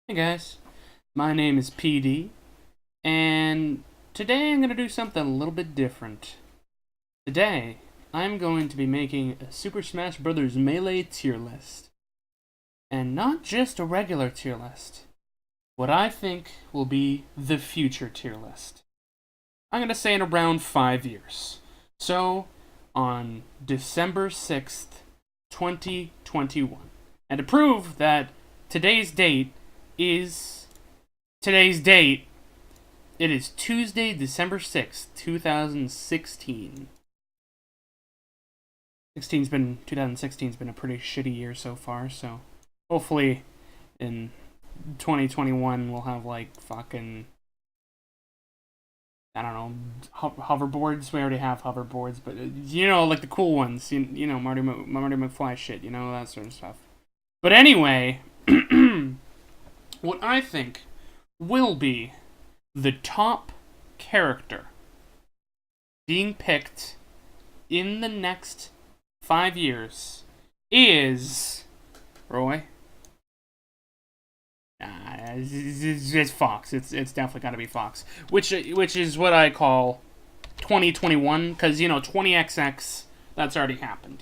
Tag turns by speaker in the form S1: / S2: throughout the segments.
S1: Hey guys, my name is PD, and today I'm going to do something a little bit different. Today, I'm going to be making a Super Smash Bros. Melee tier list. And not just a regular tier list. What I think will be the future tier list. I'm going to say in around 5 years. So, on December 6th, 2021. And to prove that today's date is today's date. It is Tuesday, December 6th, 2016. 2016's been a pretty shitty year so far, so hopefully in 2021 we'll have like fucking, I don't know, hoverboards. We already have hoverboards, but like the cool ones, Marty McFly shit, that sort of stuff. But anyway, what I think will be the top character being picked in the next 5 years is Roy. It's Fox. It's definitely got to be Fox, which is what I call 2021, because 20XX, that's already happened.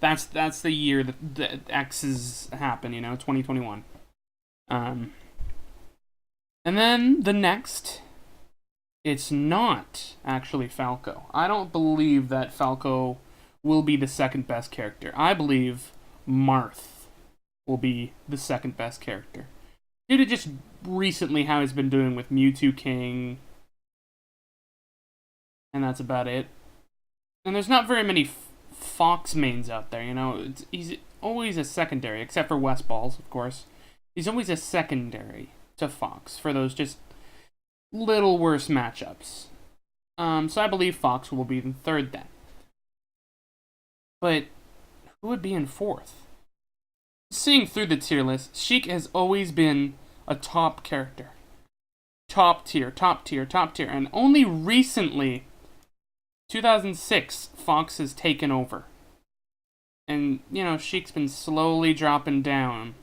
S1: That's the year that the X's happen. 2021. And then the next, it's not actually Falco. I don't believe that Falco will be the second best character. I believe Marth will be the second best character. Due to just recently how he's been doing with Mewtwo King. And that's about it. And there's not very many Fox mains out there, he's always a secondary, except for West Balls, of course. He's always a secondary to Fox for those just little worse matchups. So I believe Fox will be in third then. But who would be in fourth? Seeing through the tier list, Sheik has always been a top character. Top tier. And only recently, 2006, Fox has taken over. And, Sheik's been slowly dropping down,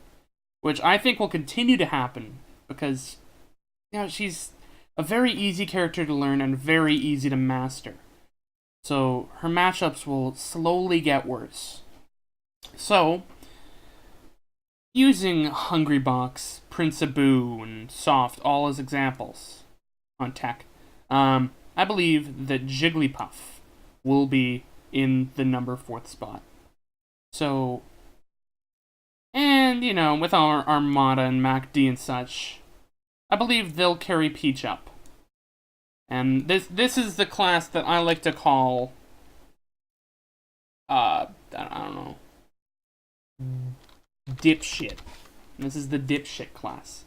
S1: which I think will continue to happen because, she's a very easy character to learn and very easy to master. So her matchups will slowly get worse. So, using Hungrybox, Prince-Abu, and Soft all as examples on tech, I believe that Jigglypuff will be in the number 4th spot. So, and, with our Armada and MacD and such, I believe they'll carry Peach up. And this is the class that I like to call, I don't know, dipshit. This is the dipshit class.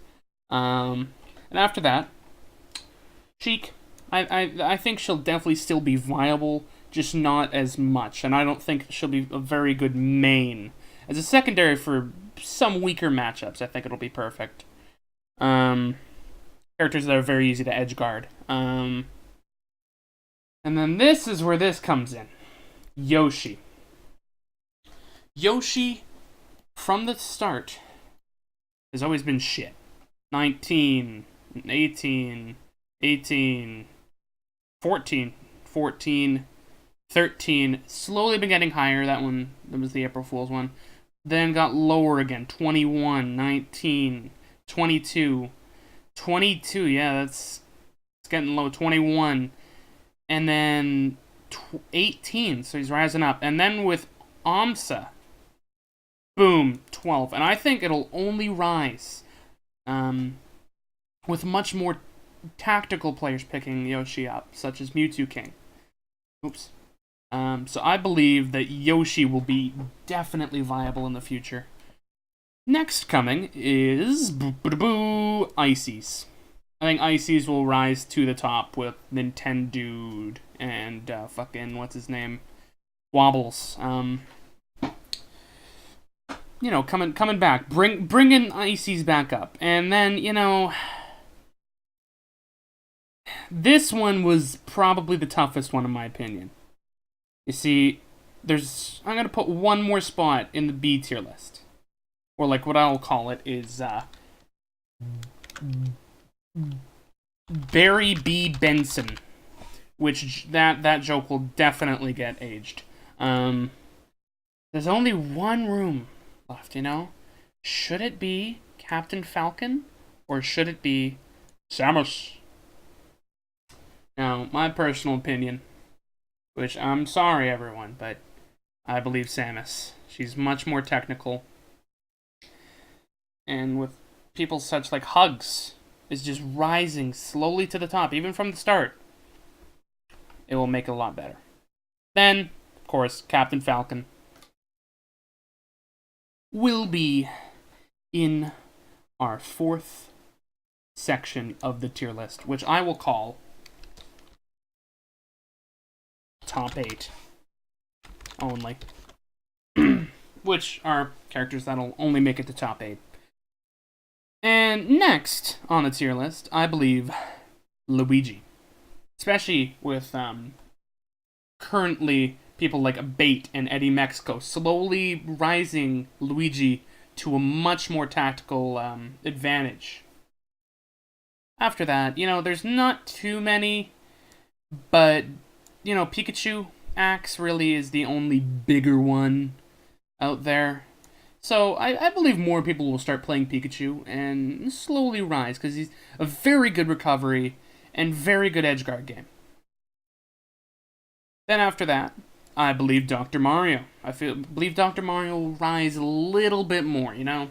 S1: And after that, Sheik, I think she'll definitely still be viable, just not as much. And I don't think she'll be a very good main. As a secondary for some weaker matchups, I think it'll be perfect. Characters that are very easy to edgeguard. And then this is where this comes in. Yoshi. Yoshi, from the start, has always been shit. 19, 18, 18, 14, 13, slowly been getting higher. That was the April Fool's one. Then got lower again. 21, 19, 22, yeah, it's getting low. 21, and then 18, so he's rising up. And then with AMSA, boom, 12. And I think it'll only rise with much more tactical players picking Yoshi up, such as Mewtwo King. Oops. So I believe that Yoshi will be definitely viable in the future. Next coming is Ices. I think Ices will rise to the top with Nintendo and fucking what's his name, Wobbles. Coming back, bringing Ices back up, and then this one was probably the toughest one in my opinion. You see, I'm gonna put one more spot in the B tier list. Or like what I'll call it is Barry B. Benson, which that joke will definitely get aged. There's only one room left, you know? Should it be Captain Falcon, or should it be Samus? Now, my personal opinion, which I'm sorry everyone, but I believe Samus. She's much more technical. And with people such like Hugs is just rising slowly to the top, even from the start, it will make it a lot better. Then, of course, Captain Falcon will be in our fourth section of the tier list, which I will call Top 8 only. Which are characters that'll only make it to top 8. And next on the tier list, I believe Luigi. Especially with currently people like Bait and Eddie Mexico slowly rising Luigi to a much more tactical advantage. After that, you know, there's not too many, but, you know, Pikachu, Axe really is the only bigger one out there. So I believe more people will start playing Pikachu and slowly rise, because he's a very good recovery and very good edgeguard game. Then after that, I believe Dr. Mario. Believe Dr. Mario will rise a little bit more, you know?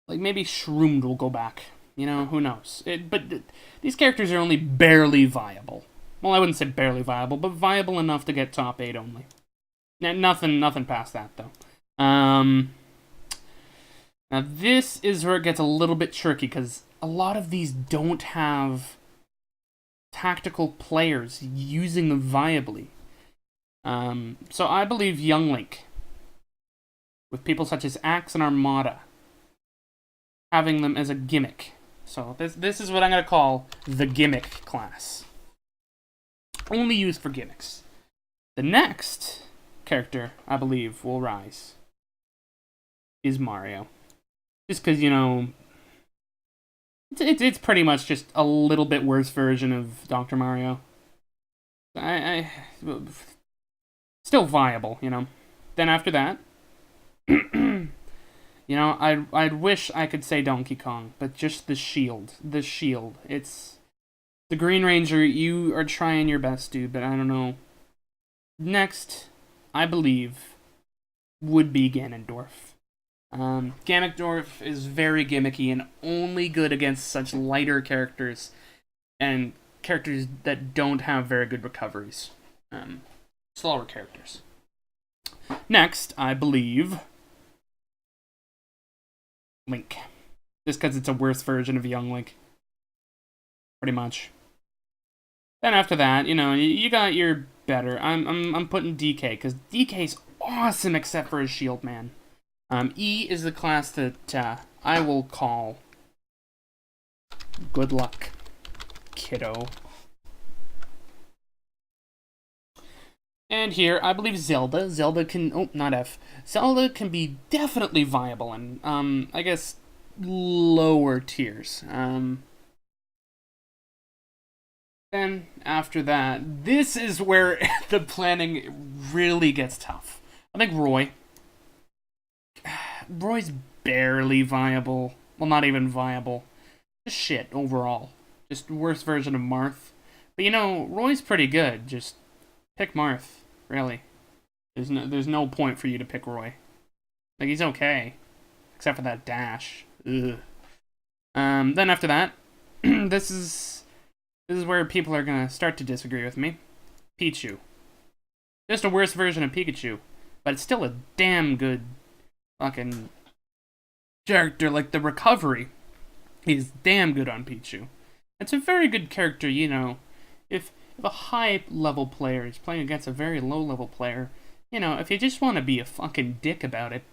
S1: Like maybe Shroom will go back. You know, who knows? But these characters are only barely viable. Well, I wouldn't say barely viable, but viable enough to get top 8 only. Nothing past that, though. Now, this is where it gets a little bit tricky, because a lot of these don't have tactical players using them viably. So I believe Young Link, with people such as Axe and Armada, having them as a gimmick. So this is what I'm going to call the gimmick class. Only used for gimmicks. The next character, I believe, will rise is Mario. Just because, you know, it's pretty much just a little bit worse version of Dr. Mario. Still viable, you know. Then after that, you know, I'd wish I could say Donkey Kong, but just the shield. The shield. It's the Green Ranger. You are trying your best, dude, but I don't know. Next, I believe, would be Ganondorf. Ganondorf is very gimmicky and only good against such lighter characters and characters that don't have very good recoveries. Slower characters. Next, I believe Link. Just because it's a worse version of Young Link. Pretty much. Then after that, you know, you got your better. I'm putting DK, because DK's awesome except for his shield, man. E is the class that I will call Good Luck, Kiddo. And here, I believe Zelda. Zelda can... Oh, not F. Zelda can be definitely viable in, I guess, lower tiers. Then, after that, this is where the planning really gets tough. I think Roy. Roy's barely viable. Well, not even viable. Just shit, overall. Just worst version of Marth. But, you know, Roy's pretty good. Just pick Marth. Really. There's no point for you to pick Roy. Like, he's okay. Except for that dash. Ugh. Then after that, this is where people are gonna start to disagree with me. Pichu. Just a worse version of Pikachu. But it's still a damn good fucking character. Like, the recovery is damn good on Pichu. It's a very good character, you know. If a high-level player is playing against a very low-level player, you know, if you just want to be a fucking dick about it,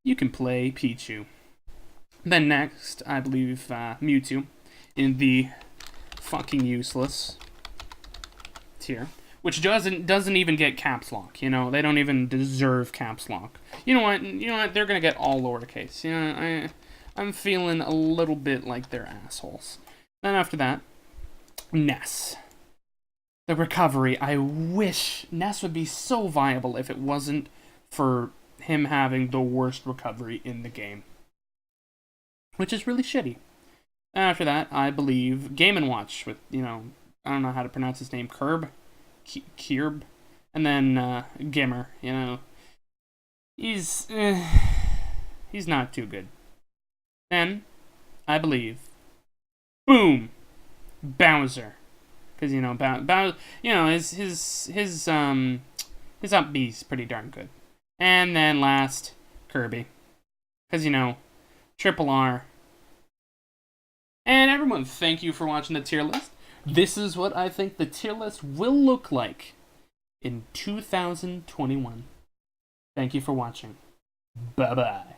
S1: you can play Pichu. Then next, I believe, Mewtwo in the fucking useless tier, which doesn't even get caps lock. You know, they don't even deserve caps lock. You know what? They're gonna get all lowercase. You know, I'm feeling a little bit like they're assholes. Then after that, Ness. The recovery. I wish Ness would be so viable if it wasn't for him having the worst recovery in the game, which is really shitty. After that, I believe Game & Watch with, I don't know how to pronounce his name, Kierb, and then Gimmer, he's not too good. Then, I believe, boom, Bowser, because Bowser, his up B's pretty darn good. And then last, Kirby, because Triple R. And everyone, thank you for watching the tier list. This is what I think the tier list will look like in 2021. Thank you for watching. Bye-bye.